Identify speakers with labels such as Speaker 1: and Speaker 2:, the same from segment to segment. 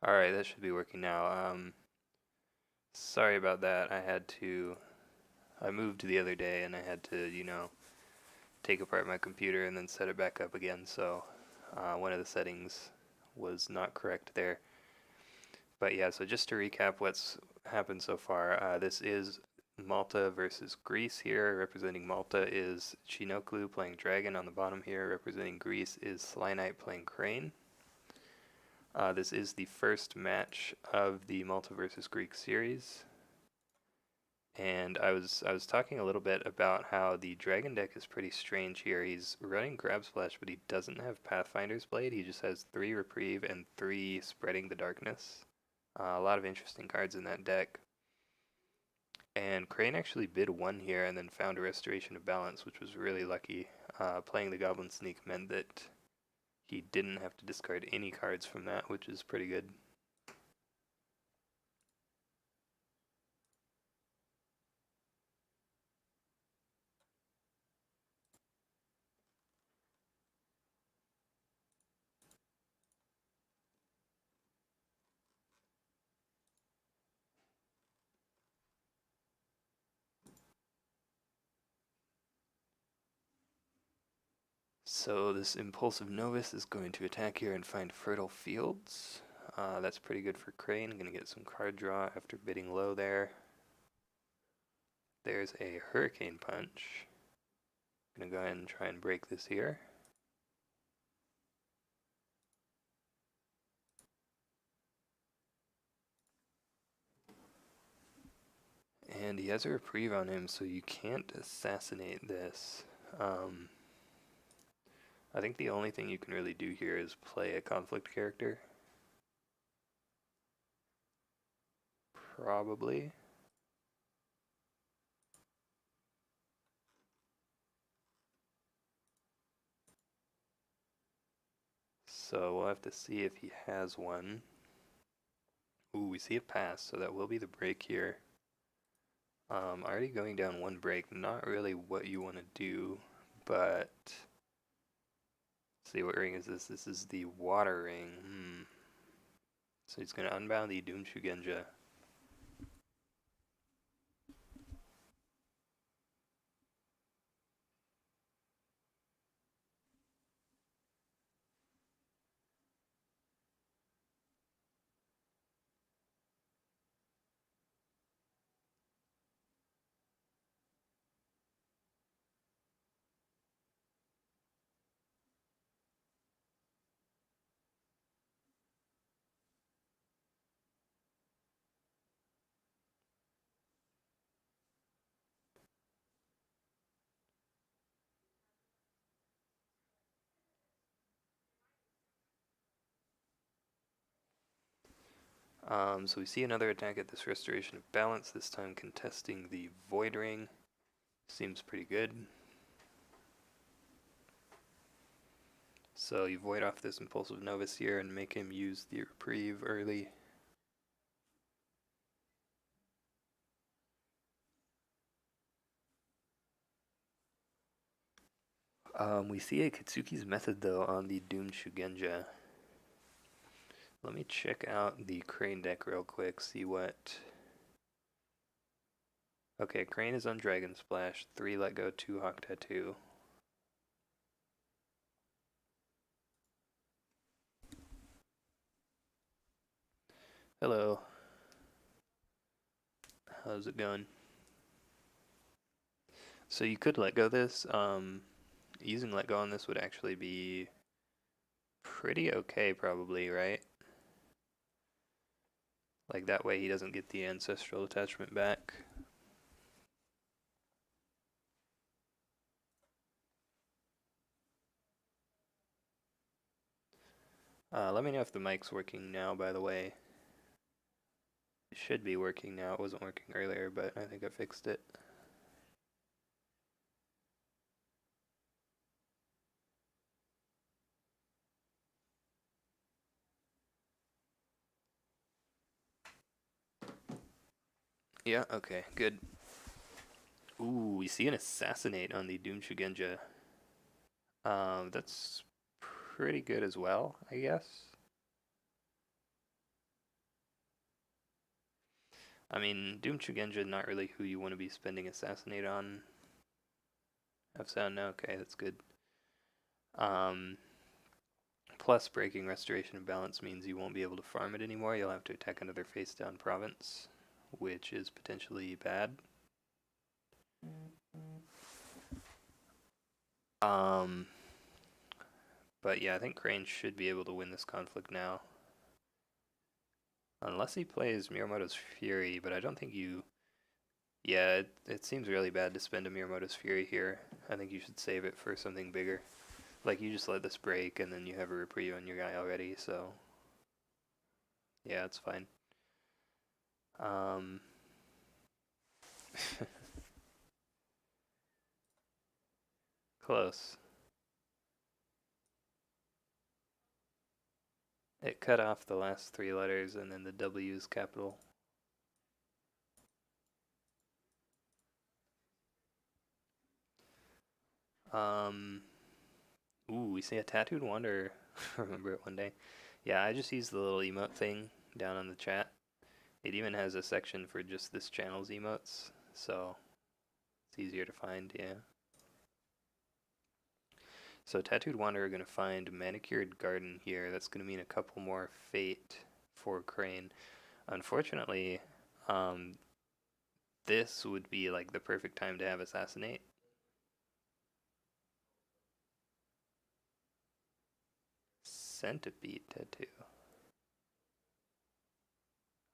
Speaker 1: Alright, that should be working now. Sorry about that. I moved the other day and I had to, take apart my computer and then set it back up again. So one of the settings was not correct there. But yeah, so just to recap what's happened so far, this is Malta versus Greece here. Representing Malta is Chinoklu playing Dragon on the bottom here. Representing Greece is Slynight playing Crane. This is the first match of the Malta versus Greek series. And I was talking a little bit about how the Dragon deck is pretty strange here. He's running Grab Splash, but he doesn't have Pathfinder's Blade. He just has 3 Reprieve and 3 Spreading the Darkness. A lot of interesting cards in that deck. And Crane actually bid 1 here and then found a Restoration of Balance, which was really lucky. Playing the Goblin Sneak meant that he didn't have to discard any cards from that, which is pretty good. So this Impulsive Novice is going to attack here and find Fertile Fields. That's pretty good for Crane. Going to get some card draw after bidding low there. There's a Hurricane Punch. Going to go ahead and try and break this here. And he has a Reprieve on him, so you can't assassinate this. I think the only thing you can really do here is play a conflict character. Probably. So we'll have to see if he has one. Ooh, we see a pass, so that will be the break here. Already going down 1 break, not really what you want to do, but let's see, what ring is this? This is the water ring. So he's going to unbound the Doom Shugenja. So we see another attack at this Restoration of Balance, this time contesting the Void Ring. Seems pretty good. So you void off this Impulsive Novice here and make him use the Reprieve early. We see a Kitsuki's Method though on the Doom Shugenja. Let me check out the Crane deck real quick, see what... Okay, Crane is on Dragon Splash, 3 Let Go, 2 Hawk Tattoo. Hello. How's it going? So you could let go this. Using let go on this would actually be pretty okay probably, right? Like that way he doesn't get the ancestral attachment back. Let me know if the mic's working now, by the way. It should be working now. It wasn't working earlier, but I think I fixed it. Yeah, okay, good. Ooh, we see an Assassinate on the Doom Shugenja. That's pretty good as well, I guess. I mean, Doom Shugenja, not really who you want to be spending Assassinate on. Have sound now? Okay, that's good. Plus, breaking Restoration of Balance means you won't be able to farm it anymore. You'll have to attack another face-down province, which is potentially bad. But yeah, I think Crane should be able to win this conflict now. Unless he plays Miyamoto's Fury, but I don't think you... Yeah, it seems really bad to spend a Miyamoto's Fury here. I think you should save it for something bigger. Like, you just let this break, and then you have a reprieve on your guy already, so... Yeah, it's fine. Close. It cut off the last 3 letters, and then the W is capital. Ooh, we see a Tattooed Wanderer. Remember it one day. Yeah, I just used the little emote thing down on the chat. It even has a section for just this channel's emotes, so it's easier to find, yeah. So Tattooed Wanderer going to find Manicured Garden here. That's going to mean a couple more Fate for Crane. Unfortunately, this would be like the perfect time to have Assassinate. Centipede Tattoo.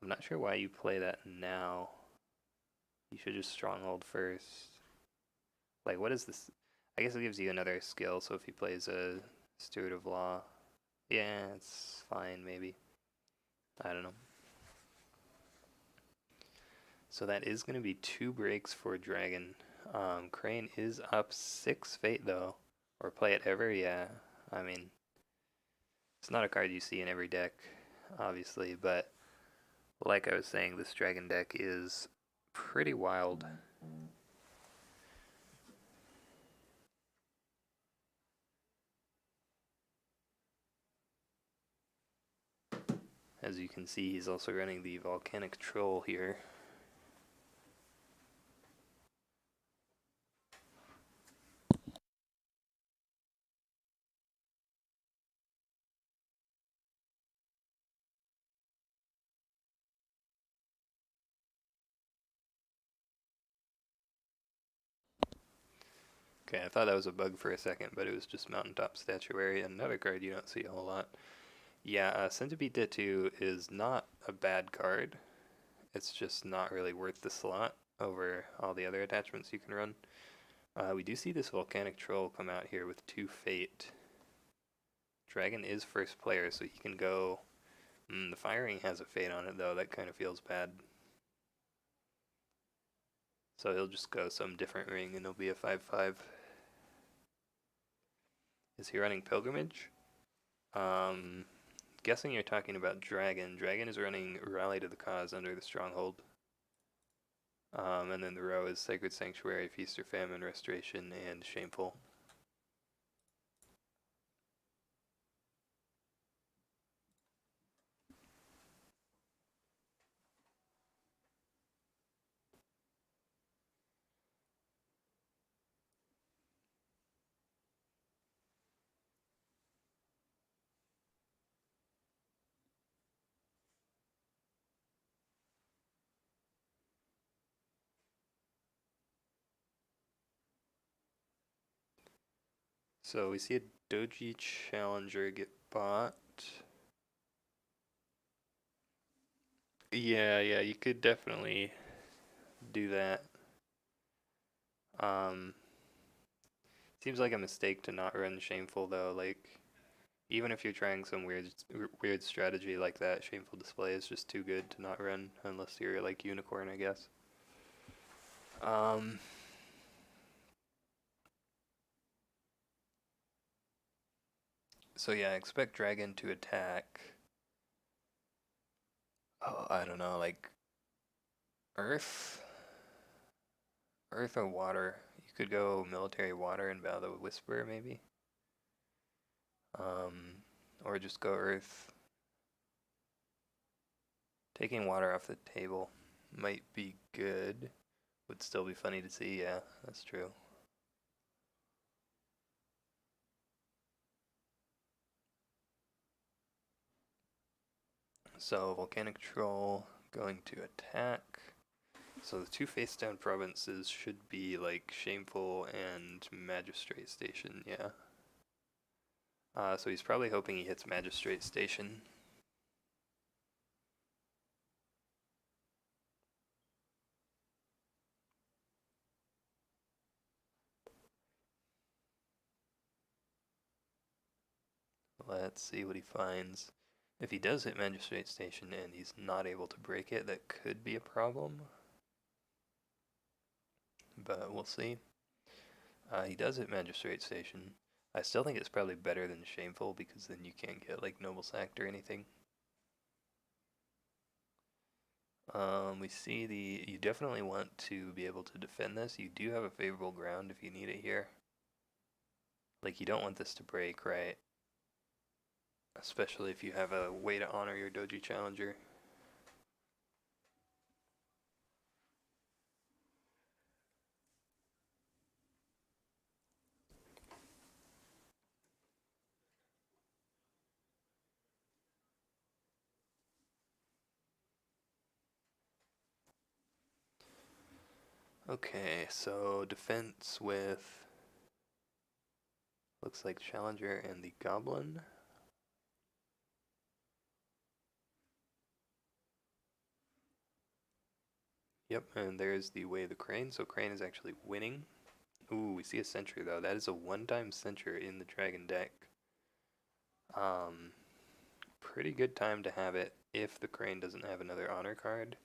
Speaker 1: I'm not sure why you play that now. You should just Stronghold first. Like, what is this? I guess it gives you another skill, so if he plays a Steward of Law, yeah, it's fine, maybe. I don't know. So that is going to be 2 breaks for Dragon. Crane is up 6 Fate, though. Or play it ever, yeah. I mean, it's not a card you see in every deck, obviously, but like I was saying, this Dragon deck is pretty wild. As you can see, he's also running the Volcanic Troll here. Okay, I thought that was a bug for a second, but it was just Mountaintop Statuary, another card you don't see a whole lot. Yeah, Centipede Tattoo is not a bad card. It's just not really worth the slot over all the other attachments you can run. We do see this Volcanic Troll come out here with 2 Fate. Dragon is first player, so he can go... the Firing has a Fate on it, though. That kind of feels bad. So he'll just go some different ring, and it'll be a 5/5. Is he running Pilgrimage? Guessing you're talking about Dragon. Dragon is running Rally to the Cause under the Stronghold. And then the row is Sacred Sanctuary, Feast or Famine, Restoration, and Shameful. So we see a Doji Challenger get bought. Yeah, you could definitely do that. Seems like a mistake to not run Shameful though. Like, even if you're trying some weird strategy like that, Shameful Display is just too good to not run unless you're like Unicorn, I guess. So yeah, I expect Dragon to attack. Oh, I don't know, like Earth or Water. You could go Military Water and Bow the Whisper, maybe. Or just go Earth. Taking Water off the table might be good. Would still be funny to see, yeah, that's true. So, Volcanic Troll going to attack. So the two face down provinces should be like Shameful and Magistrate Station, yeah. So he's probably hoping he hits Magistrate Station. Let's see what he finds. If he does hit Magistrate Station and he's not able to break it, that could be a problem. But we'll see. He does hit Magistrate Station. I still think it's probably better than Shameful because then you can't get like Noble Sacked or anything. We see you definitely want to be able to defend this. You do have a favorable ground if you need it here. Like, you don't want this to break, right? Especially if you have a way to honor your Doji Challenger. Okay, so defense with looks like Challenger and the Goblin. Yep, and there's the Way of the Crane, so Crane is actually winning. Ooh, we see a Sentry though. That is a one-time Sentry in the Dragon deck. Pretty good time to have it if the Crane doesn't have another honor card.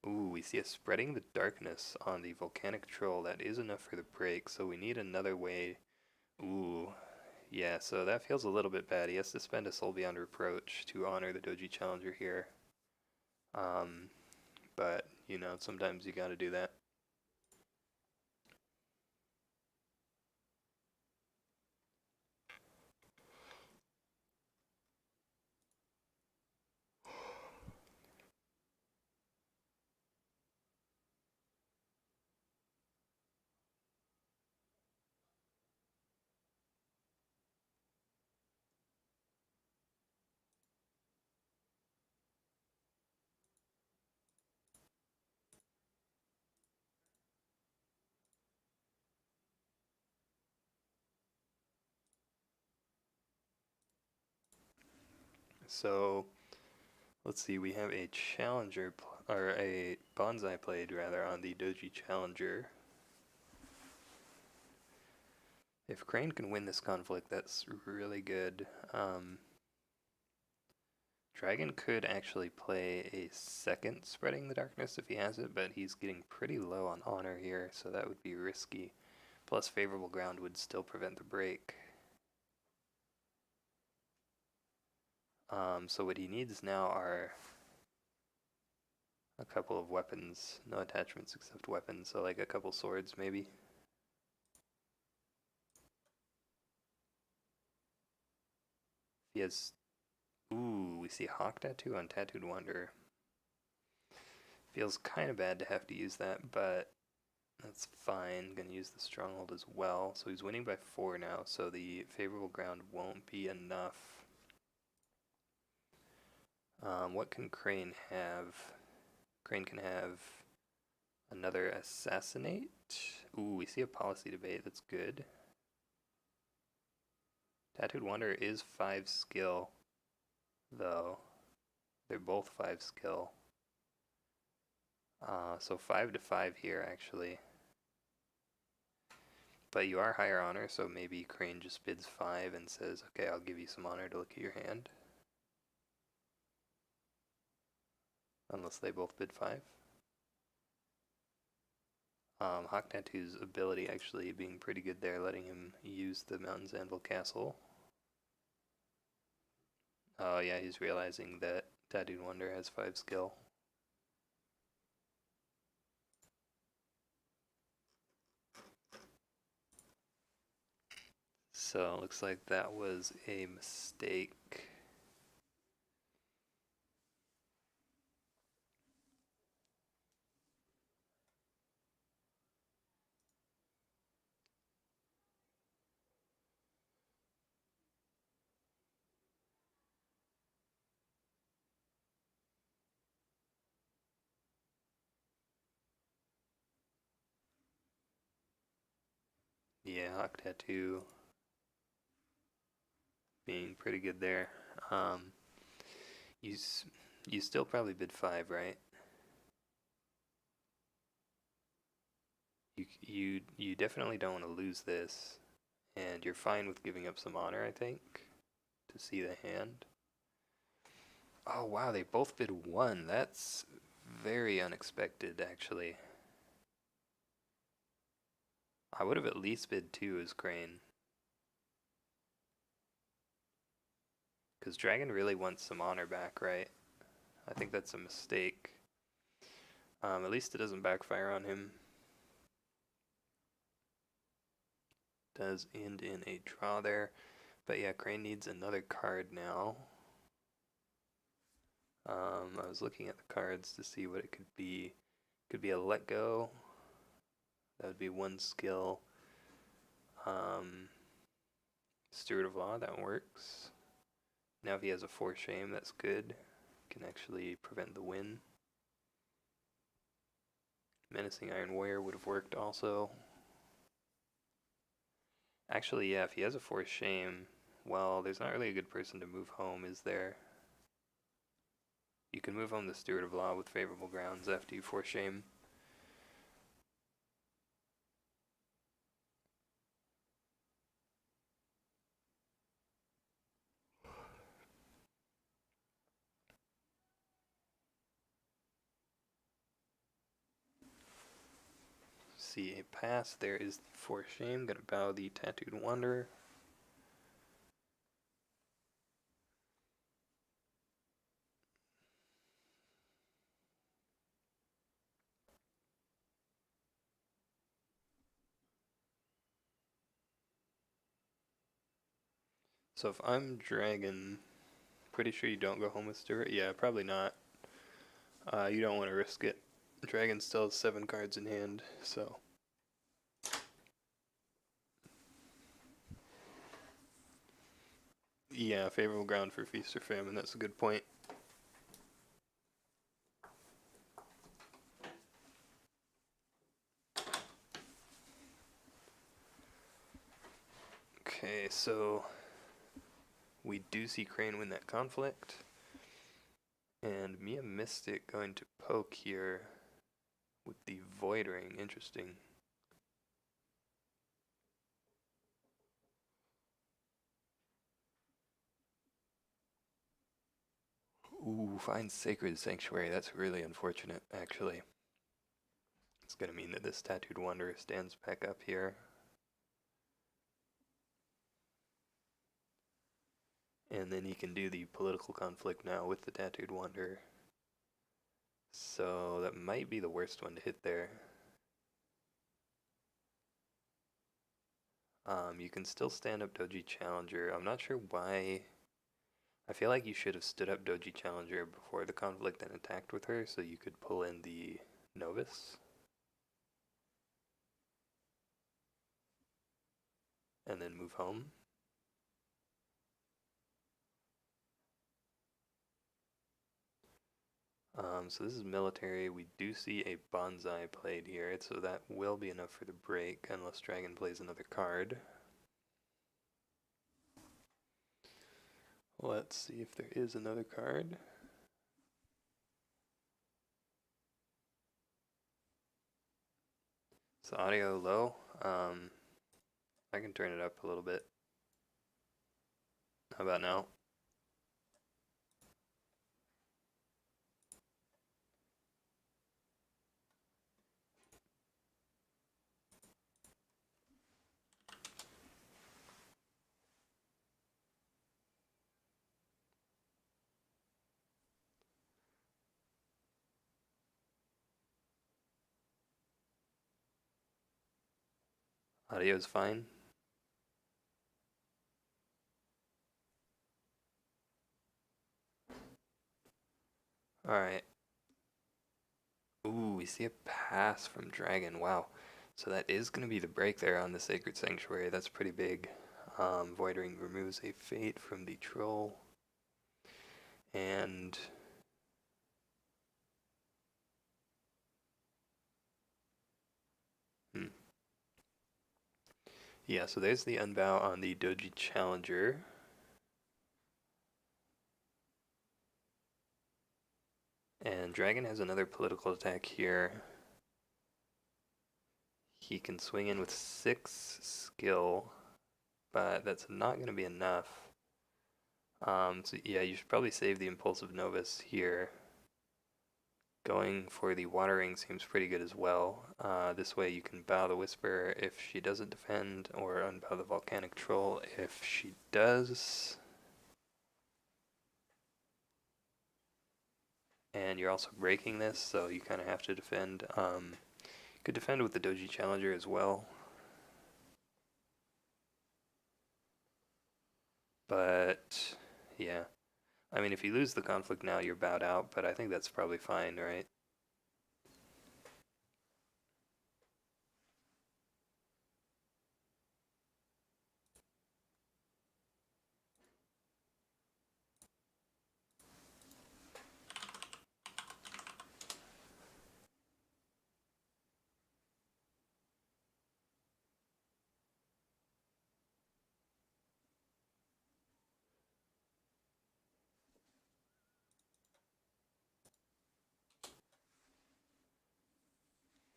Speaker 1: Ooh, we see a Spreading the Darkness on the Volcanic Troll. That is enough for the break, so we need another way. Ooh, yeah, so that feels a little bit bad. He has to spend a Soul Beyond Reproach to honor the Doji Challenger here. But, you know, sometimes you gotta do that. So, let's see, we have a Challenger, or a Bonsai played rather, on the Doji Challenger. If Crane can win this conflict, that's really good. Dragon could actually play a second Spreading the Darkness if he has it, but he's getting pretty low on honor here, so that would be risky. Plus favorable ground would still prevent the break. So what he needs now are a couple of weapons. No attachments except weapons, so like a couple swords maybe. He has... Ooh, we see Hawk Tattoo on Tattooed Wanderer. Feels kind of bad to have to use that, but that's fine. Gonna use the Stronghold as well. So he's winning by 4 now, so the favorable ground won't be enough. What can Crane have? Crane can have another Assassinate. Ooh, we see a policy debate. That's good. Tattooed Wanderer is 5 skill, though. They're both 5 skill. So 5 to 5 here, actually. But you are higher honor, so maybe Crane just bids 5 and says, okay, I'll give you some honor to look at your hand. Unless they both bid 5. Hawk Tattoo's ability actually being pretty good there, letting him use the Mountain's Anvil Castle. Oh yeah, he's realizing that Tattooed Wonder has 5 skill. So looks like that was a mistake. Yeah, Hawk Tattoo being pretty good there. Um, you you still probably bid 5, right? You definitely don't want to lose this, and you're fine with giving up some honor, I think, to see the hand. Oh wow, they both bid 1. That's very unexpected, actually. I would have at least bid 2 as Crane. Because Dragon really wants some honor back, right? I think that's a mistake. At least it doesn't backfire on him. Does end in a draw there. But yeah, Crane needs another card now. I was looking at the cards to see what it could be. Could be a let go. That would be 1 skill. Steward of Law, that works. Now if he has a 4 shame, that's good. Can actually prevent the win. Menacing Iron Warrior would have worked also. Actually, yeah, if he has a 4 shame, well, there's not really a good person to move home, is there? You can move home the Steward of Law with favorable grounds after you 4 shame. See a pass, there is the 4 shame, gonna bow the Tattooed Wanderer. So if I'm Dragon, pretty sure you don't go home with Stewart? Yeah, probably not. You don't want to risk it. Dragon still has 7 cards in hand, so. Yeah, favorable ground for Feast or Famine, that's a good point. Okay, so we do see Crane win that conflict. And Mia Mystic going to poke here with the Void Ring. Interesting. Ooh, finds Sacred Sanctuary. That's really unfortunate, actually. It's going to mean that this Tattooed Wanderer stands back up here. And then he can do the political conflict now with the Tattooed Wanderer. So that might be the worst one to hit there. You can still stand up Doji Challenger. I'm not sure why. I feel like you should have stood up Doji Challenger before the conflict and attacked with her so you could pull in the Novus. And then move home. So this is military. We do see a bonsai played here, so that will be enough for the break, unless Dragon plays another card. Let's see if there is another card. So audio low. I can turn it up a little bit. How about now? Audio is fine. Alright. Ooh, we see a pass from Dragon. Wow. So that is going to be the break there on the Sacred Sanctuary. That's pretty big. Void Ring removes a fate from the troll. And Yeah, so there's the unbow on the Doji Challenger. And Dragon has another political attack here. He can swing in with 6 skill, but that's not going to be enough. So yeah, you should probably save the Impulsive Novus here. Going for the Watering seems pretty good as well. This way you can bow the Whisper if she doesn't defend, or unbow the Volcanic Troll if she does. And you're also breaking this, so you kind of have to defend. You could defend with the Doji Challenger as well. But, yeah. I mean, if you lose the conflict now, you're bowed out, but I think that's probably fine, right?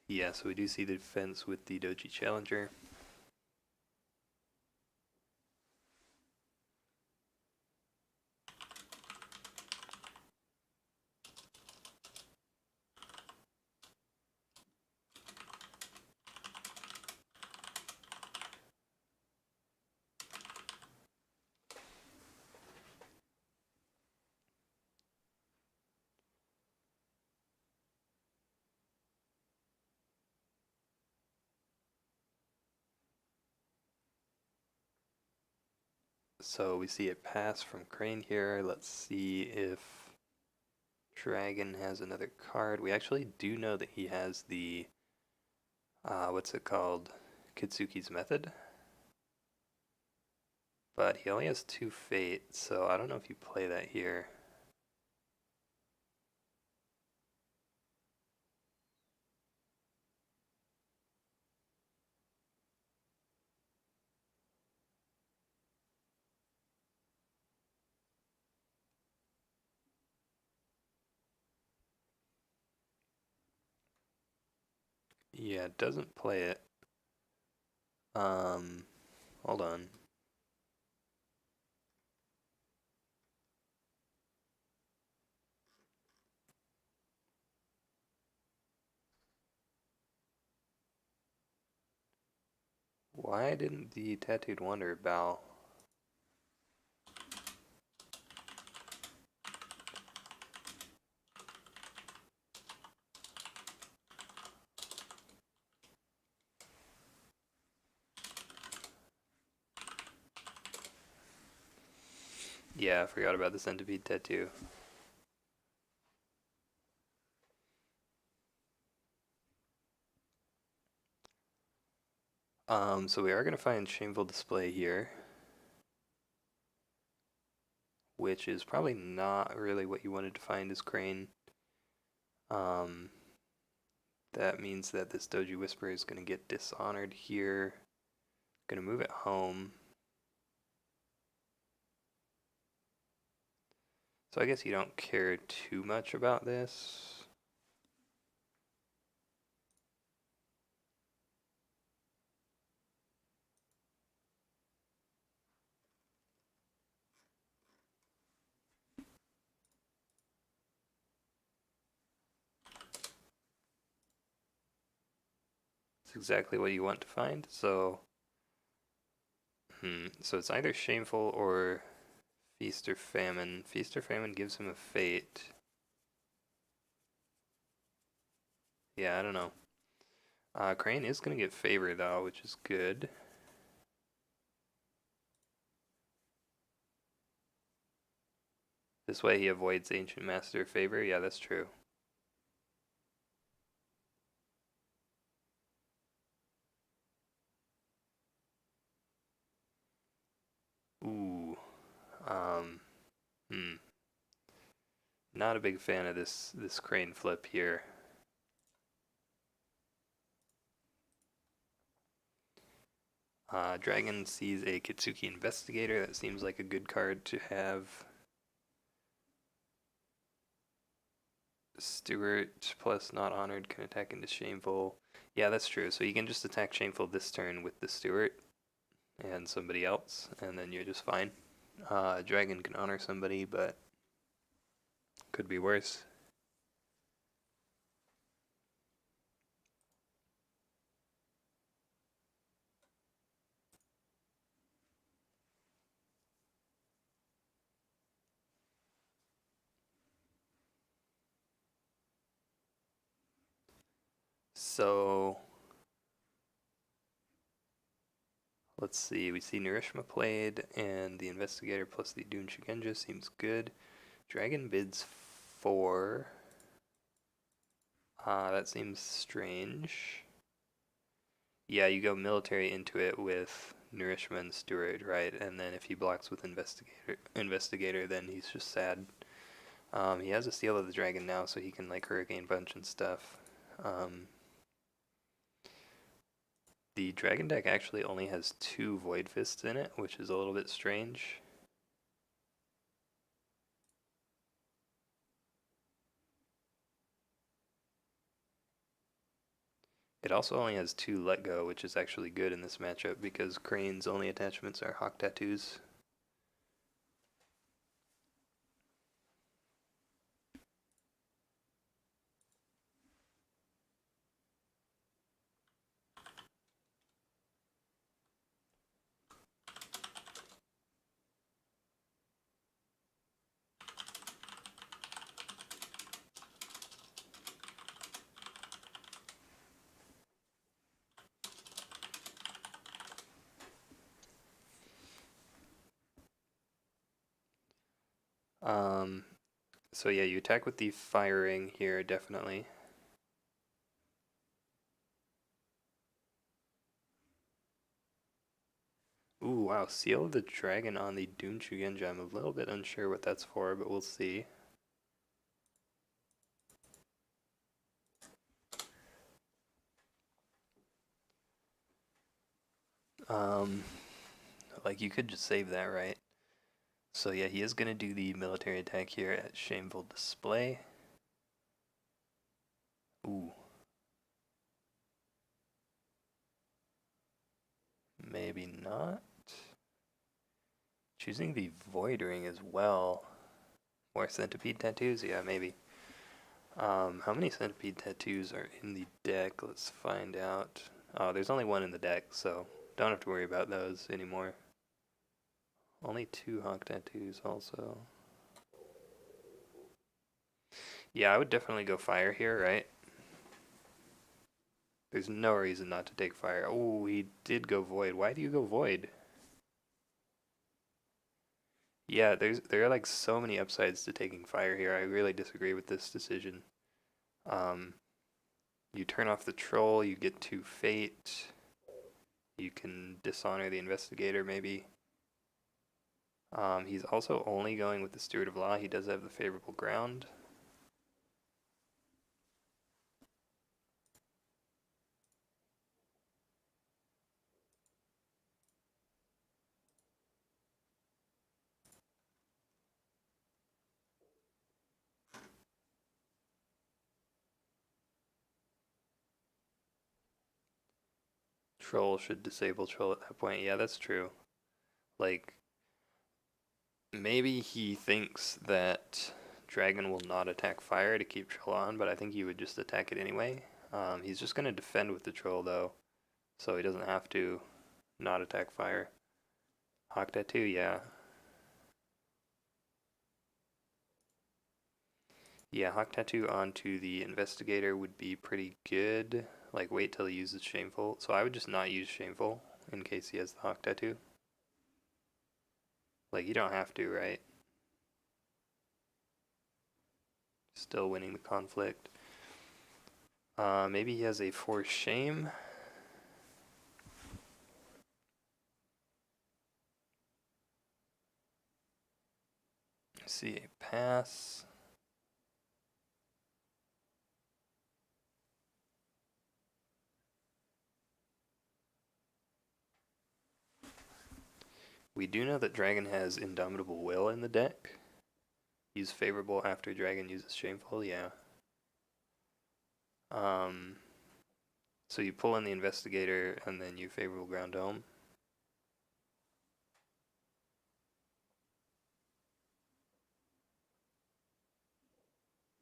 Speaker 1: Yeah, so we do see the defense with the Doji Challenger. So we see a pass from Crane here. Let's see if Dragon has another card. We actually do know that he has the, what's it called? Kitsuki's Method. But he only has 2 Fate, so I don't know if you play that here. Yeah, it doesn't play it. Hold on. Why didn't the Tattooed Wanderer bow? Yeah, I forgot about the Centipede Tattoo. So we are going to find Shameful Display here, which is probably not really what you wanted to find as Crane. Um, that means that this Doji Whisper is going to get dishonored here. Going to move it home. So I guess you don't care too much about this. It's exactly what you want to find. So, so it's either Shameful or Feast or Famine. Feast or Famine gives him a Fate. Yeah, I don't know. Crane is going to get Favor though, which is good. This way he avoids Ancient Master Favor. Yeah, that's true. Ooh. Um, hmm. Not a big fan of this Crane flip here. Dragon sees a Kitsuki Investigator. That seems like a good card to have. Stewart plus not honored can attack into Shameful. Yeah, that's true. So you can just attack Shameful this turn with the Stewart and somebody else, and then you're just fine. Dragon can honor somebody, but could be worse. So let's see. We see Narishma played, and the Investigator plus the Dune Shigenja seems good. Dragon bids 4. That seems strange. Yeah, you go military into it with Narishma and Stewart, right? And then if he blocks with Investigator, then he's just sad. He has a Seal of the Dragon now, so he can like Hurricane Punch and stuff. The Dragon deck actually only has 2 Void Fists in it, which is a little bit strange. It also only has 2 Let Go, which is actually good in this matchup because Crane's only attachments are Hawk Tattoos. So yeah, you attack with the firing here, definitely. Ooh, wow, Seal of the Dragon on the Dune Shugenja. I'm a little bit unsure what that's for, but we'll see. Like you could just save that, right? So yeah, he is gonna do the military attack here at Shameful Display. Ooh. Maybe not. Choosing the Void Ring as well. More Centipede Tattoos? Yeah, maybe. How many Centipede Tattoos are in the deck? Let's find out. Oh, there's only 1 in the deck, so don't have to worry about those anymore. Only 2 Hawk Tattoos also. Yeah, I would definitely go fire here, right? There's no reason not to take fire. Oh, he did go void. Why do you go void? Yeah, there are like so many upsides to taking fire here. I really disagree with this decision. You turn off the troll, you get to fate. You can dishonor the investigator maybe. He's also only going with the Steward of Law. He does have the favorable ground. Troll should disable troll at that point. Yeah, that's true. Like, maybe he thinks that Dragon will not attack fire to keep troll on, but I think he would just attack it anyway. He's just going to defend with the troll, though, so he doesn't have to not attack fire. Hawk Tattoo, yeah. Yeah, Hawk Tattoo onto the Investigator would be pretty good. Like, wait till he uses Shameful. So I would just not use Shameful in case he has the Hawk Tattoo. Like, you don't have to, right? Still winning the conflict. Maybe he has a Force Shame. See a pass. We do know that Dragon has Indomitable Will in the deck. Use favorable after Dragon uses Shameful, yeah. So you pull in the Investigator and then you favorable Ground Dome.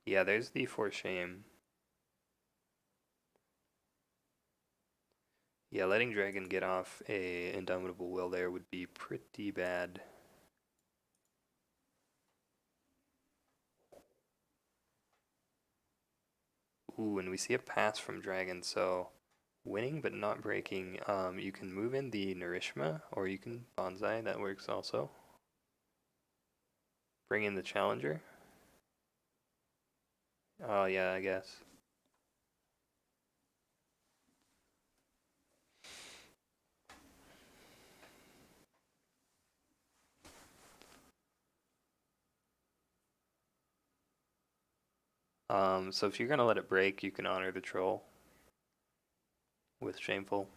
Speaker 1: Yeah, there's the For Shame. Yeah, letting Dragon get off a Indomitable Will there would be pretty bad. Ooh, and we see a pass from Dragon, so winning but not breaking. You can move in the Narishma, or you can Bonsai, that works also. Bring in the Challenger. Oh yeah, I guess. So if you're gonna let it break, you can honor the troll with Shameful.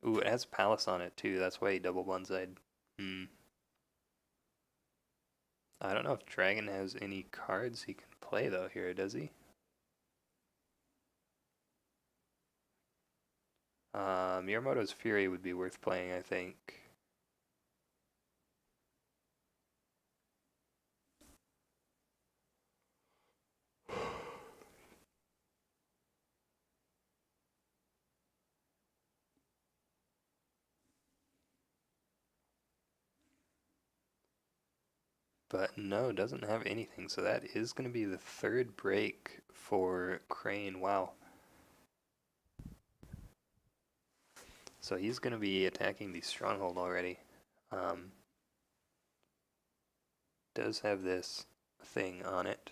Speaker 1: Ooh, it has Palace on it too, that's why he double bonsai'd. I don't know if Dragon has any cards he can play though here, does he? Miyamoto's Fury would be worth playing, I think. But no, doesn't have anything, so that is going to be the third break for Crane. Wow. So he's going to be attacking the Stronghold already. Does have this thing on it.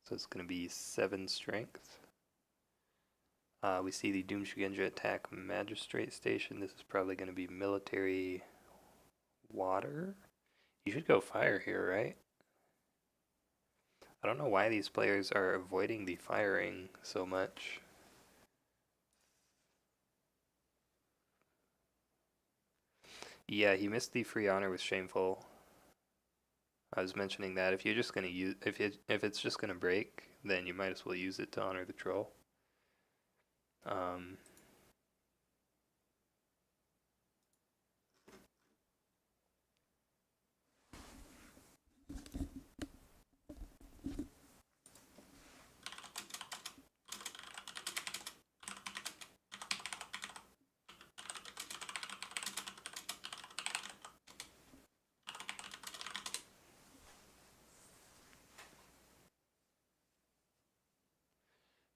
Speaker 1: So it's going to be 7 strength. We see the Doom Shugenja attack Magistrate Station. This is probably going to be military water. You should go fire here, right? I don't know why these players are avoiding the firing so much. Yeah, he missed the free honor with Shameful. I was mentioning that if you're just gonna use if it's just gonna break, then you might as well use it to honor the troll.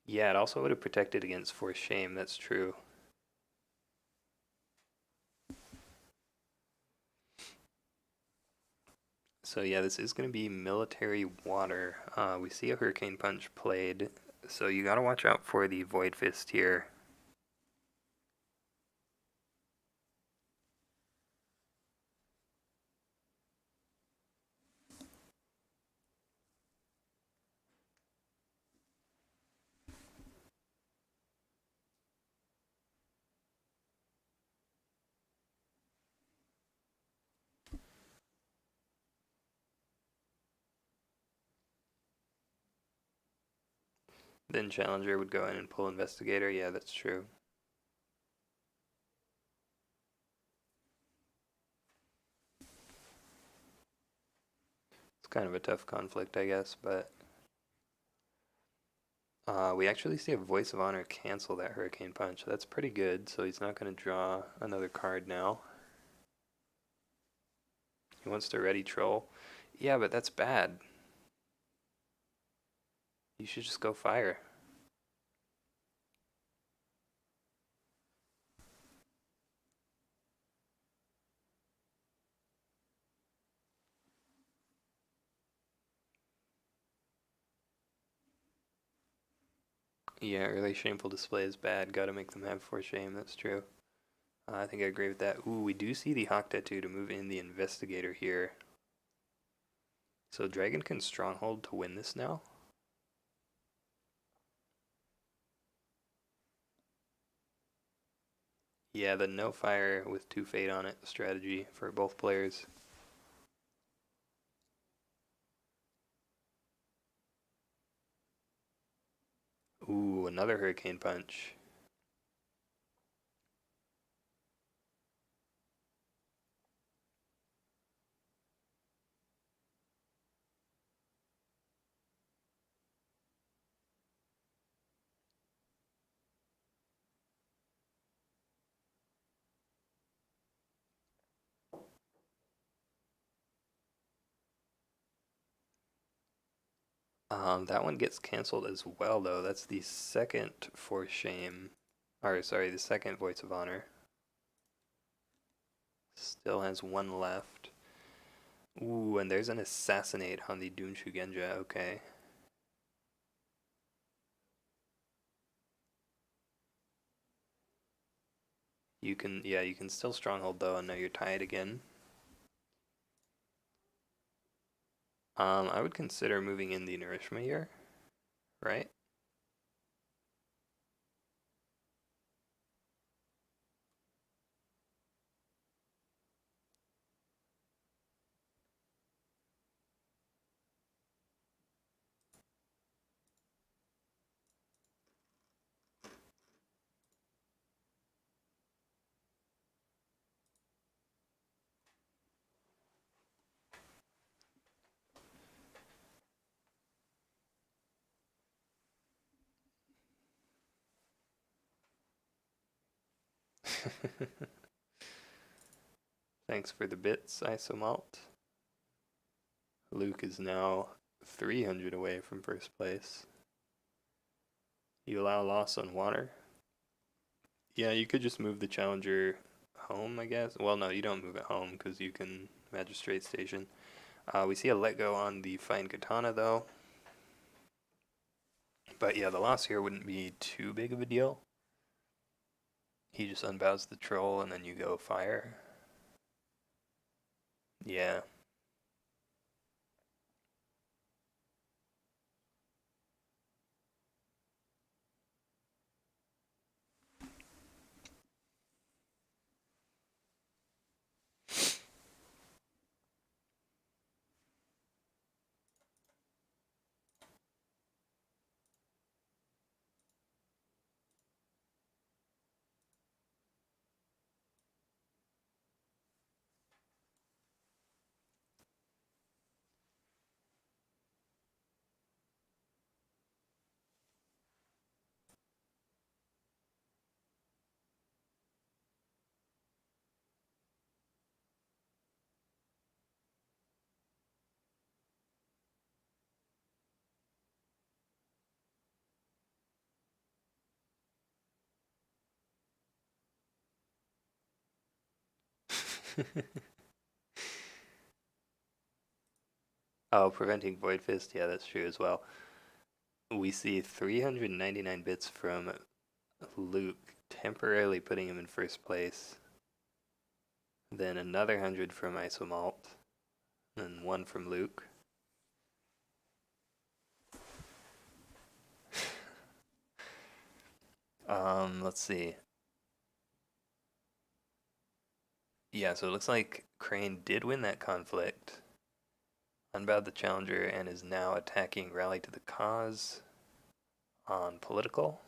Speaker 1: Yeah, it also would have protected against Force Shame, that's true. So yeah, this is going to be military water. We see a Hurricane Punch played, so you gotta watch out for the Void Fist here. Then Challenger would go in and pull Investigator. Yeah, that's true. It's kind of a tough conflict, I guess, but we actually see a Voice of Honor cancel that Hurricane Punch. That's pretty good, so he's not going to draw another card now. He wants to ready Troll. Yeah, but that's bad. You should just go fire. Yeah, early Shameful Display is bad. Gotta make them have 4 shame, that's true. I think I agree with that. Ooh, we do see the Hawk Tattoo to move in the Investigator here. So Dragon can Stronghold to win this now? Yeah, the no fire with 2 fate on it strategy for both players. Ooh, another hurricane punch. That one gets canceled as well, though. That's the second for shame. Or, sorry, the second voice of honor. Still has 1 left. Ooh, and there's an assassinate on the Dunshu Genja. Okay. Yeah, you can still stronghold though, and now you're tied again. I would consider moving in the Narishma here, right? Thanks for the bits, Isomalt. Luke is now 300 away from first place. You allow loss on water. Yeah, you could just move the challenger home, I guess. Well, no, you don't move it home because you can magistrate station. We see a let go on the fine katana though. But yeah, the loss here wouldn't be too big of a deal. He just unbows the troll and then you go fire. Yeah. Oh, preventing Void Fist. Yeah, that's true as well. We see 399 bits from Luke, temporarily putting him in first place. Then another 100 from Isomalt. And 1 from Luke. Let's see. Yeah, so it looks like Crane did win that conflict. Unbowed the challenger and is now attacking Rally to the Cause on political.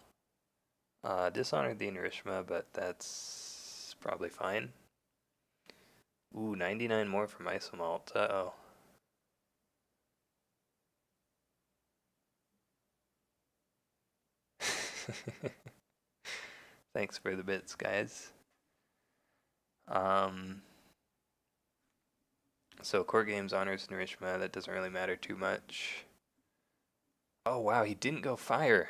Speaker 1: Dishonored the Inarishma, but that's probably fine. Ooh, 99 more from Isomalt. Uh-oh. Thanks for the bits, guys. So Core Games honors Narishma. That doesn't really matter too much. Oh wow, he didn't go fire.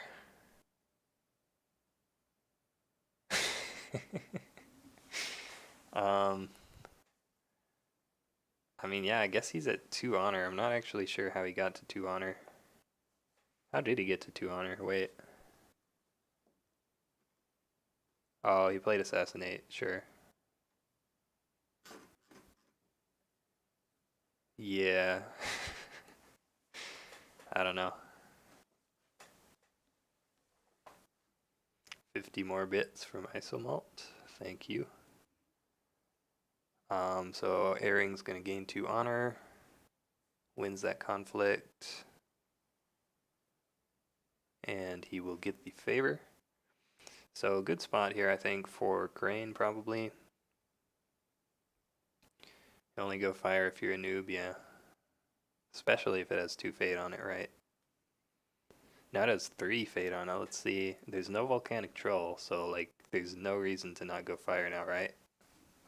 Speaker 1: um, I mean, yeah, I guess he's at 2 honor. I'm not actually sure how he got to 2 honor. How did he get to 2 honor? Wait. Oh, he played Assassinate, sure. Yeah. I don't know. 50 more bits from Isomalt. Thank you. So Airing's going to gain 2 honor, wins that conflict, and he will get the favor. So good spot here, I think, for Crane, probably. You only go fire if you're a noob, yeah. Especially if it has 2 fade on it, right? Now it has 3 fade on it. Let's see. There's no volcanic troll, so like there's no reason to not go fire now, right?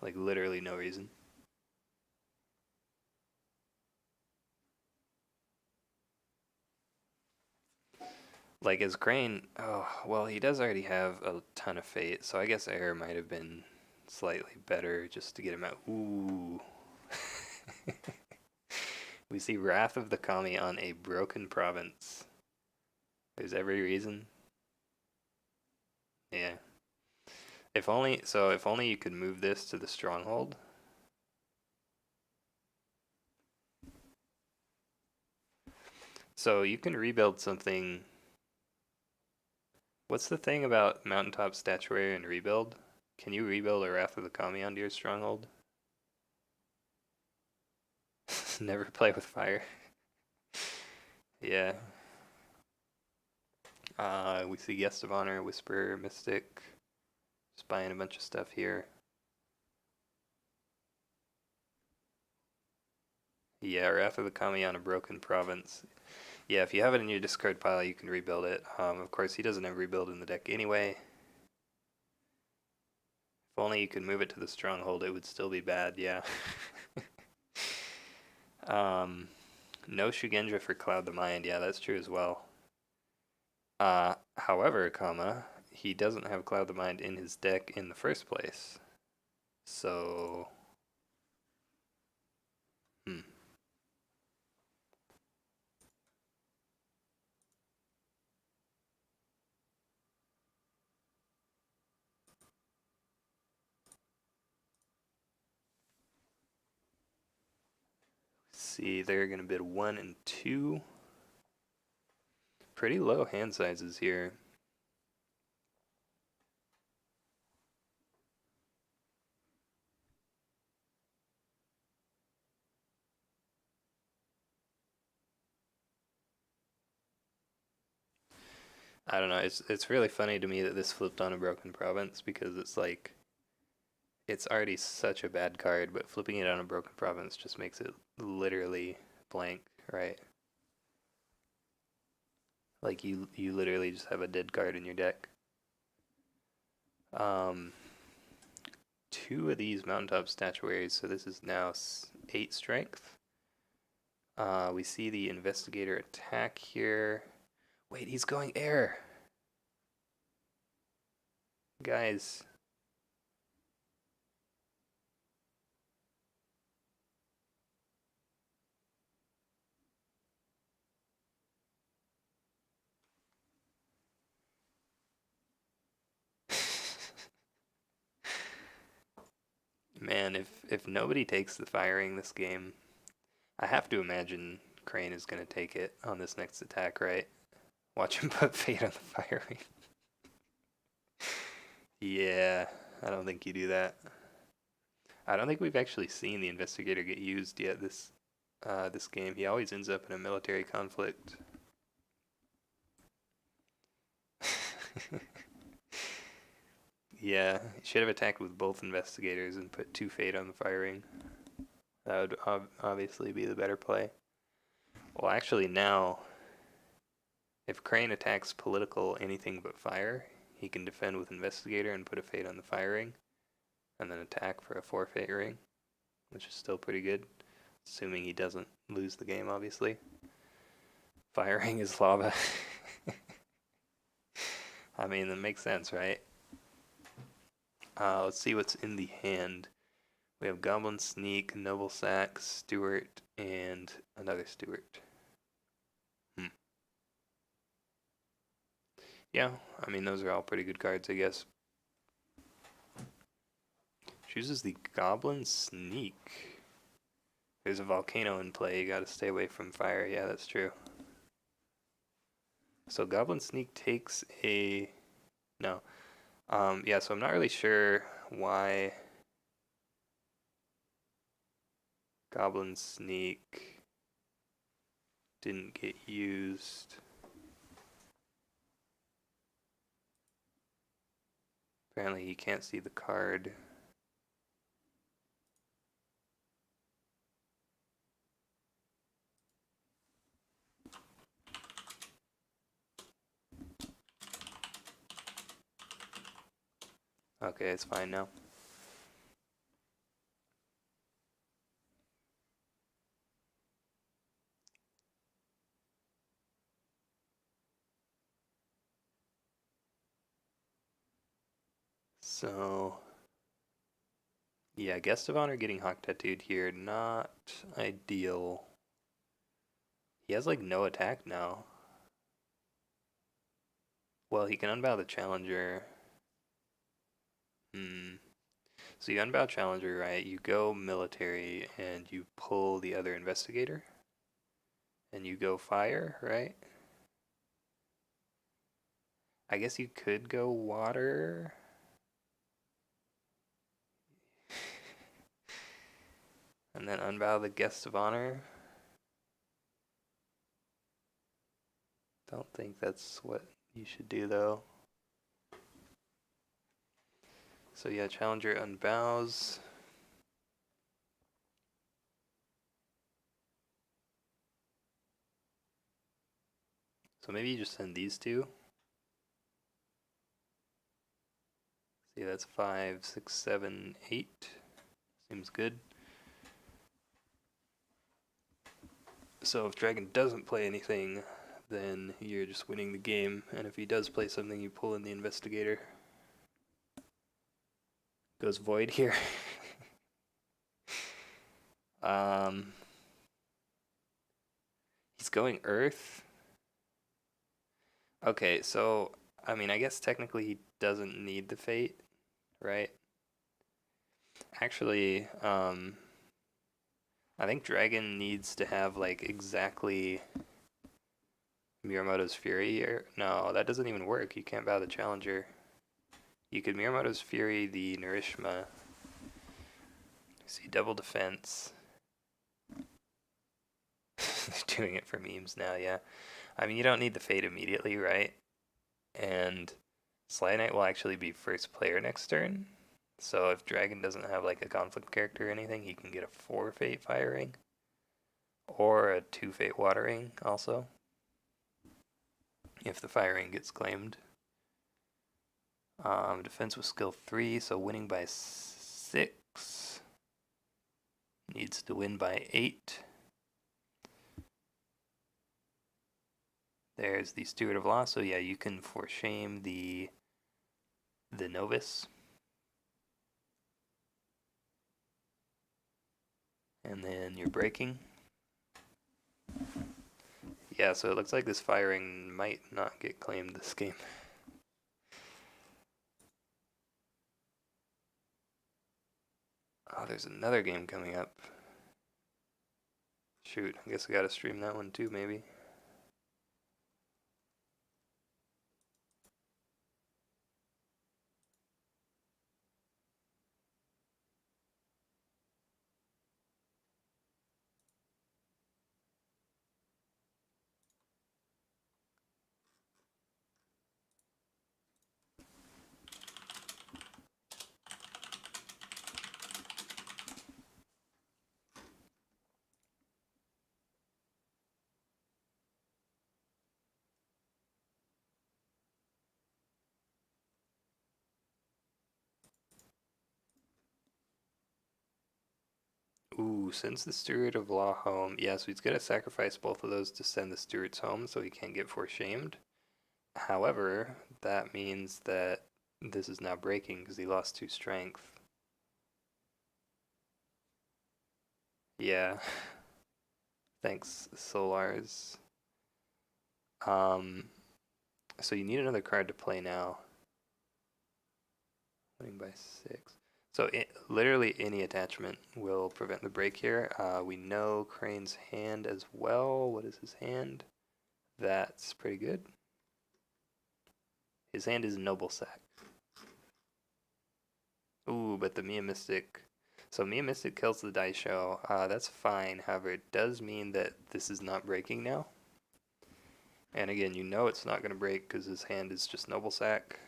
Speaker 1: Like literally no reason. Like as Crane, oh well, he does already have a ton of fate, so I guess air might have been slightly better just to get him out. Ooh. We see Wrath of the Kami on a broken province. There's every reason. Yeah. If only you could move this to the stronghold. So you can rebuild something. What's the thing about mountaintop statuary and rebuild? Can you rebuild a Wrath of the Kami onto your stronghold? Never play with fire. Yeah. We see Guest of Honor, Whisperer, Mystic. Just buying a bunch of stuff here. Yeah, Wrath of the Kami on a broken province. Yeah, if you have it in your discard pile, you can rebuild it. Of course, he doesn't have rebuild in the deck anyway. If only you could move it to the stronghold, it would still be bad, yeah. No Shugenja for Cloud the Mind, yeah, that's true as well. However, he doesn't have Cloud the Mind in his deck in the first place. So, see, they're going to bid 1 and 2. Pretty low hand sizes here. I don't know, it's really funny to me that this flipped on a broken province because it's like it's already such a bad card, but flipping it on a broken province just makes it literally blank, right? Like you literally just have a dead card in your deck. 2 of these mountaintop statuaries, so this is now 8 strength. We see the investigator attack here. Wait, he's going air. Guys. Man, if nobody takes the firing this game, I have to imagine Crane is going to take it on this next attack, right? Watch him put fate on the firing. Yeah, I don't think you do that. I don't think we've actually seen the investigator get used yet this game. He always ends up in a military conflict. Yeah, he should have attacked with both investigators and put 2 fate on the firing. That would obviously be the better play. Well, actually now, if Crane attacks political anything but fire, he can defend with investigator and put a fate on the firing, and then attack for a 4 fate ring, which is still pretty good, assuming he doesn't lose the game, obviously. Firing is lava. I mean, that makes sense, right? Let's see what's in the hand. We have Goblin Sneak, Noble Sack, Stewart, and another Stewart. Yeah, I mean, those are all pretty good cards, I guess. Chooses the Goblin Sneak. There's a volcano in play, you gotta stay away from fire. Yeah, that's true. So Goblin Sneak takes a... No. Yeah, so I'm not really sure why Goblin Sneak didn't get used. Apparently he can't see the card. Okay, it's fine now. So, yeah, Guest of Honor getting Hawk Tattooed here, not ideal. He has like no attack now. Well, he can unbow the Challenger. So you unbow Challenger, right? You go military and you pull the other Investigator. And you go fire, right? I guess you could go water. And then unbow the Guest of Honor. Don't think that's what you should do though. So yeah, Challenger unbows. So maybe you just send these two. See, that's 5, 6, 7, 8. Seems good. So if Dragon doesn't play anything, then you're just winning the game. And if he does play something, you pull in the Investigator. Goes Void here. He's going Earth. Okay, so, I mean, I guess technically he doesn't need the Fate, right? Actually, I think Dragon needs to have, like, exactly Miyamoto's Fury. No, that doesn't even work. You can't bow the Challenger. You could Miyamoto's Fury the Narishma. See, double defense. They're doing it for memes now, yeah. I mean, you don't need the Fate immediately, right? And Slynight will actually be first player next turn. So if Dragon doesn't have like a conflict character or anything, he can get a 4 Fate firing. Or a 2 Fate watering also. If the firing gets claimed. Defense with skill 3, so winning by 6. Needs to win by 8. There's the Steward of Law, so yeah, you can for shame the Novice. And then you're breaking. Yeah, so it looks like this firing might not get claimed this game. Oh, there's another game coming up. Shoot, I guess I gotta stream that one too, maybe. Ooh, sends the Steward of Law home. Yeah, so he's gonna sacrifice both of those to send the Stewards home so he can't get foreshamed. However, that means that this is now breaking because he lost 2 strength. Yeah. Thanks, Solars. So you need another card to play now. Winning by 6. So literally any attachment will prevent the break here. We know Crane's hand as well. What is his hand? That's pretty good. His hand is Noble Sack. Ooh, but the Mia Mystic. So Mia Mystic kills the Daisho. That's fine. However, it does mean that this is not breaking now. And again, you know it's not going to break because his hand is just Noble Sack.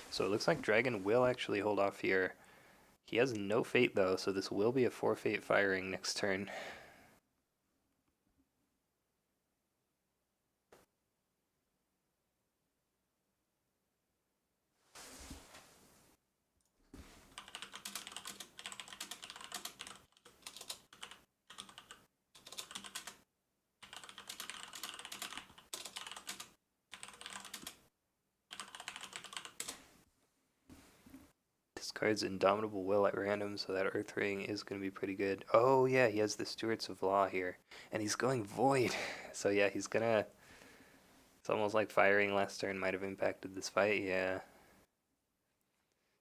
Speaker 1: So it looks like Dragon will actually hold off here. He has no fate though, so this will be a 4 fate firing next turn. Discards Indomitable Will at random, so that Earth Ring is going to be pretty good. Oh yeah, he has the Stewards of Law here, and he's going Void. So yeah, he's gonna... It's almost like firing last turn might have impacted this fight, yeah.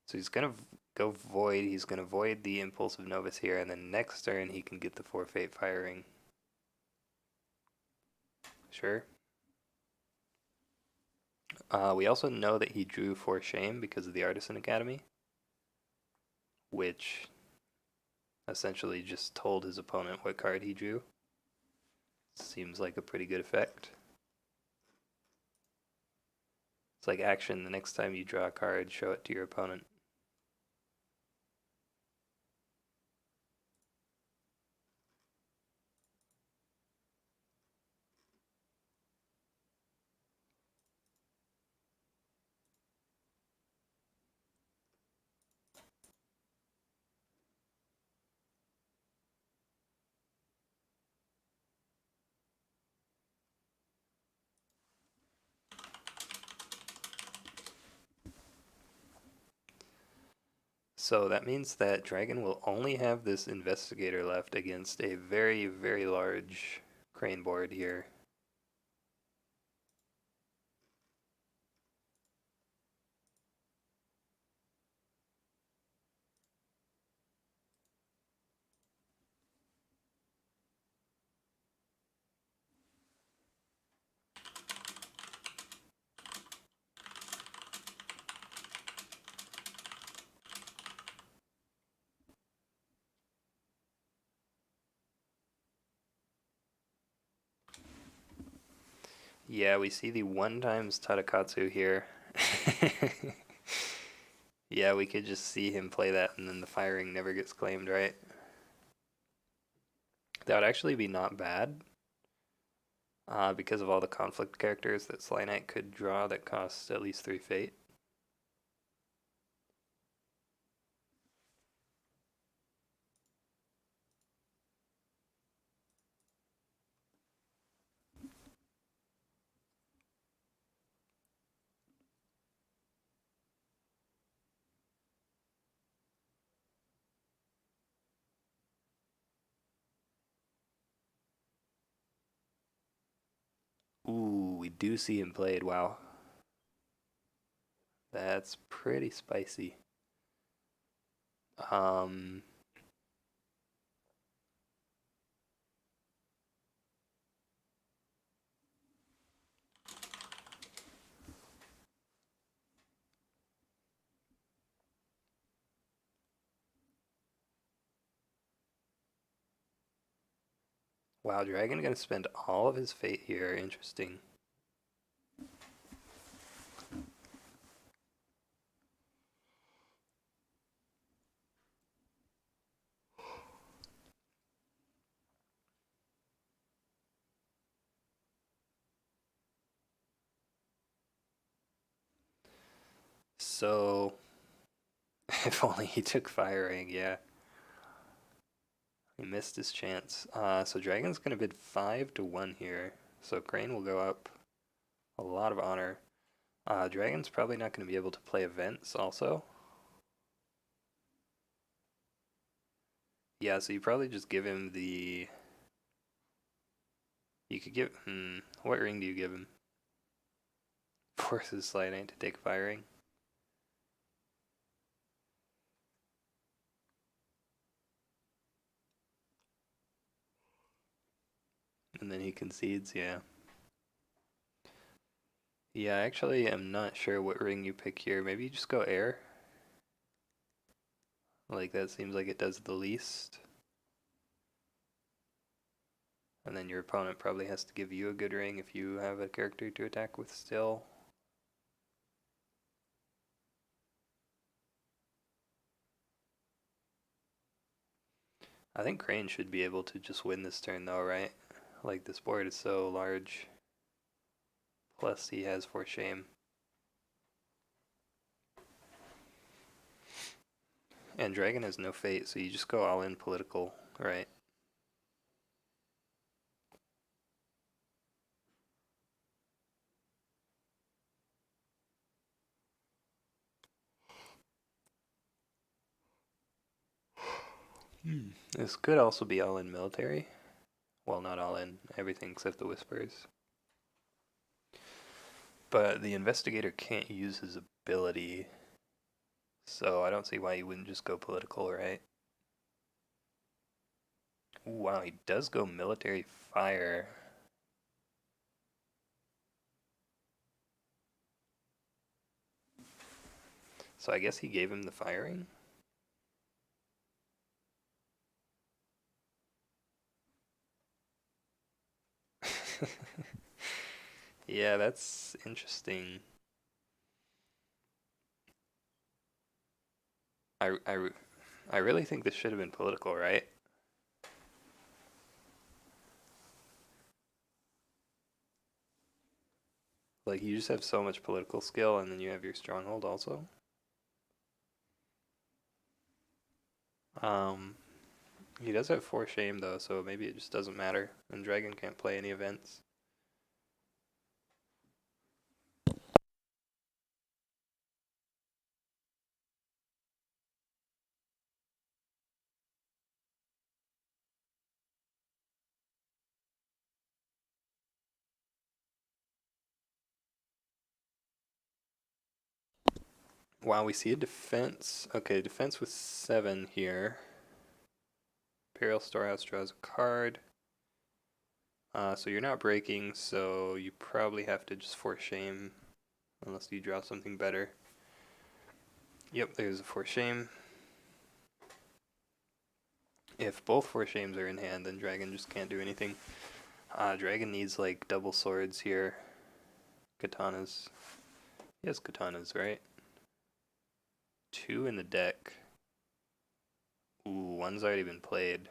Speaker 1: So he's gonna go Void, he's gonna void the Impulsive Novus here, and then next turn he can get the 4 fate firing. Sure. We also know that he drew 4 Shame because of the Artisan Academy, which essentially just told his opponent what card he drew. Seems like a pretty good effect. It's like action, the next time you draw a card, show it to your opponent. So that means that Dragon will only have this Investigator left against a very, very large Crane board here. Yeah, we see the 1 times Tadakatsu here. Yeah, we could just see him play that and then the firing never gets claimed, right? That would actually be not bad. Because of all the conflict characters that Slynight could draw that cost at least 3 fate. Ooh, we do see him played, wow. That's pretty spicy. Um, wow, Dragon gonna spend all of his fate here, interesting. So, if only he took firing, yeah. He missed his chance. So Dragon's gonna bid 5 to 1 here. So Crane will go up. A lot of honor. Dragon's probably not gonna be able to play events also. Yeah, so you probably just give him the... You could give... what ring do you give him? Forces Slynight to take firing. And then he concedes, yeah. Yeah, actually, I'm not sure what ring you pick here. Maybe you just go air. Like, that seems like it does the least. And then your opponent probably has to give you a good ring if you have a character to attack with still. I think Crane should be able to just win this turn though, right? Like, this board is so large. Plus, he has For Shame. And Dragon has no fate, so you just go all in political, right? This could also be all in military. Well, not all in, everything except the Whispers. But the Investigator can't use his ability, so I don't see why you wouldn't just go political, right? Ooh, wow, he does go military fire. So I guess he gave him the firing? Yeah, that's interesting. I, I, I really think this should have been political, right? Like, you just have so much political skill, and then you have your stronghold also. Um, he does have 4 shame though, so maybe it just doesn't matter. And Dragon can't play any events. Wow, we see a defense. Okay, defense with 7 here. Imperial Storehouse draws a card. So you're not breaking, so you probably have to just force shame, unless you draw something better. Yep, there's a force shame. If both force shames are in hand, then Dragon just can't do anything. Dragon needs like double swords here. Katanas. He has katanas, right? 2 in the deck. Ooh, one's already been played.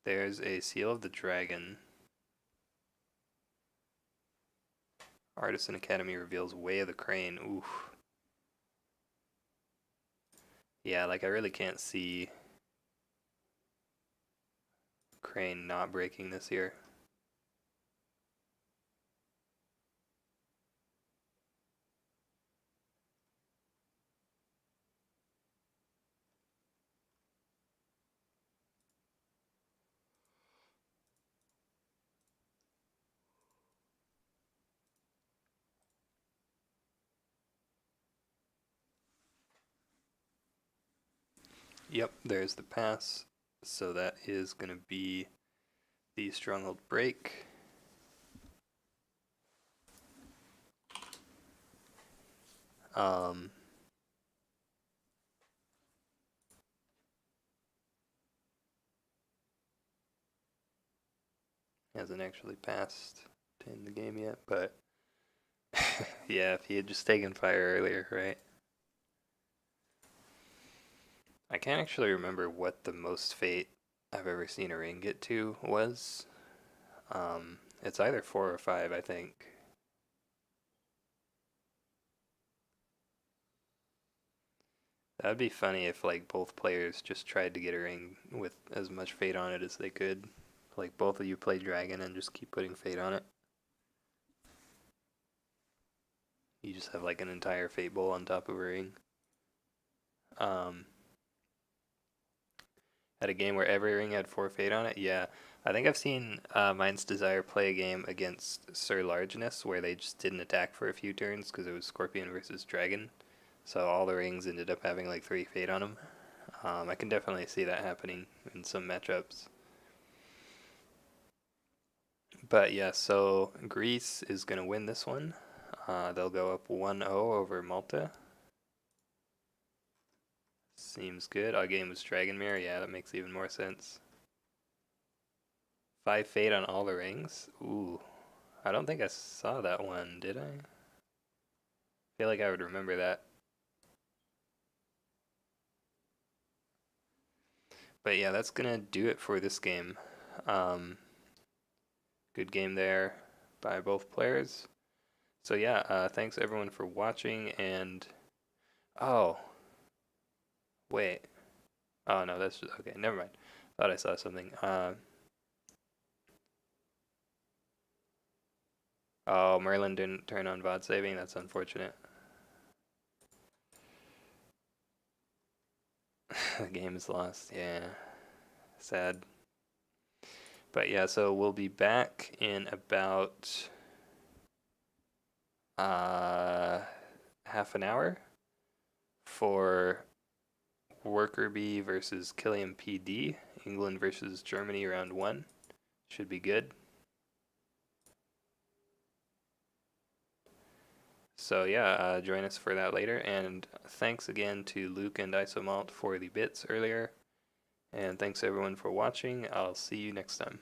Speaker 1: There's a Seal of the Dragon. Artisan Academy reveals Way of the Crane. Oof. Yeah, like I really can't see Crane not breaking this here. Yep, there's the pass. So that is going to be the Stronghold break. Hasn't actually passed to end the game yet, but yeah, if he had just taken fire earlier, right? I can't actually remember what the most fate I've ever seen a ring get to was. It's either 4 or 5, I think. That'd be funny if like both players just tried to get a ring with as much fate on it as they could. Like both of you play dragon and just keep putting fate on it. You just have like an entire fate bowl on top of a ring. At a game where every ring had 4 fate on it, yeah. I think I've seen Mind's Desire play a game against Sir Largeness where they just didn't attack for a few turns because it was Scorpion versus Dragon. So all the rings ended up having like 3 fate on them. I can definitely see that happening in some matchups. But yeah, so Greece is going to win this one. They'll go up 1-0 over Malta. Seems good. Our game was Dragonmere. Yeah, that makes even more sense. 5 Fate on all the rings. Ooh, I don't think I saw that one, did I? Feel like I would remember that. But yeah, that's gonna do it for this game. Um, Good game there by both players. So yeah, thanks everyone for watching. And oh, wait. Oh no, that's just, okay. Never mind. Thought I saw something. Oh, Merlin didn't turn on VOD saving. That's unfortunate. The game is lost. Yeah, sad. But yeah, so we'll be back in about half an hour for Worker Bee versus Killian PD, England versus Germany round 1. Should be good. So yeah, join us for that later. And thanks again to Luke and Isomalt for the bits earlier. And thanks everyone for watching. I'll see you next time.